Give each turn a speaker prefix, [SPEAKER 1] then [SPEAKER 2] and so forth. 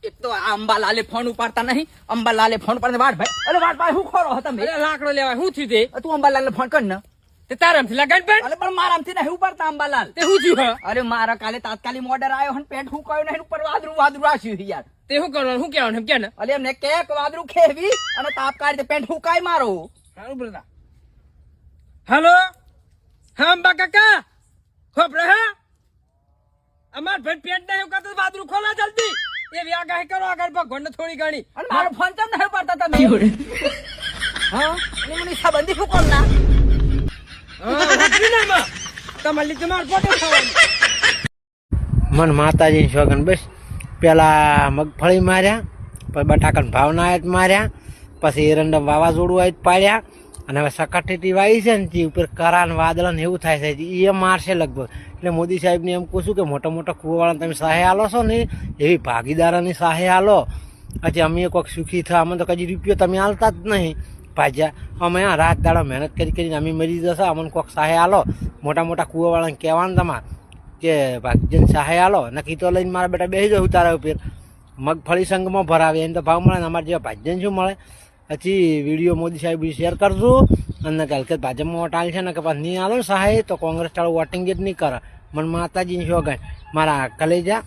[SPEAKER 1] એક તો આ અંબાલાલે ફોન ઉપાડતા નહીં. અંબાલાલે ફોન ઉપાડને વાટ ભાઈ. અરે વાટ ભાઈ હું ખોરો હતા મેં.
[SPEAKER 2] અરે લાકડો લેવા શું થયું તે?
[SPEAKER 1] તું અંબાલાલને ફોન કર ને.
[SPEAKER 2] તે તારામથી લગાડ પણ.
[SPEAKER 1] અરે પણ મારામથી નહીં ઉપાડતા અંબાલાલ.
[SPEAKER 2] તે શું થયું હા?
[SPEAKER 1] અરે મારા કાલે તાત્કાલિક ઓર્ડર આવ્યો અને પેન્ટ હુકાયો નહીં ઉપર વાદરું રાખ્યું યાર.
[SPEAKER 2] તે શું કરવાનું શું કહેવાનું એમ કે ને?
[SPEAKER 1] અરે એમને કેક વાદરું ખેવી અને તાપ કાઢી પેન્ટ હુકાય મારો.
[SPEAKER 2] સારું બધા. હાલો હા અંબા કાકા ખોપરે હા અમાર ભાઈ પેન્ટ નહીં ઉકાતો બાદરું ખોલા જલ્દી. એ વ્યાગાહી કરો આગળ ભગવાન થોડી ઘણી.
[SPEAKER 1] અને મારો ફોન કેમ નહીં ઉપાડતા તમે? હા અને મને સંબંધી શું કોણ ના?
[SPEAKER 2] તમારે લીધે માર પોતે ખાવાનું.
[SPEAKER 3] મન માતાજી શોગન બસ પેલા મગફળી માર્યા, પછી બટાકાનો ભાવના માર્યા, પછી એરંડા વાવાઝોડું આવી પાડ્યા, અને હવે સકાટેટી વાવી છે ને તે ઉપર કરાન વાદળા ને એવું થાય છે એ મારશે લગભગ. એટલે મોદી સાહેબને એમ કહું છું કે મોટા મોટા કૂવાવાળાને તમે સહાય આલો છો ને એવી ભાગીદારોની સહાય આલો. પછી અમે કોઈક સુખી થયા, અમે તો કદી રૂપિયો તમે આલતા જ નહીં ભાજ્યા. અમે આ રાત દાડો મહેનત કરીને અમે મરી જશે, અમને કોઈક સહાય આલો. મોટા મોટા કૂવાવાળાને કહેવાનું તમારે કે ભાગજન સહાય આલો, નક્કી તો લઈને મારા બેટા બેસી જાવ તારા ઉપર. મગફળી સંઘમાં ભરાવે એને તો ભાવ મળે ને અમારે જેવા ભાજન શું મળે. પછી વિડીયો મોદી સાહેબ શેર કરજો અને હલકે ભાજપમાં વોટ આલ છે ને કે પાછું નહીં આલો ને સહાય તો કોંગ્રેસ ચાલુ વોટિંગ જ નહીં કરે. મને માતાજીની શોખ મારા કલેજા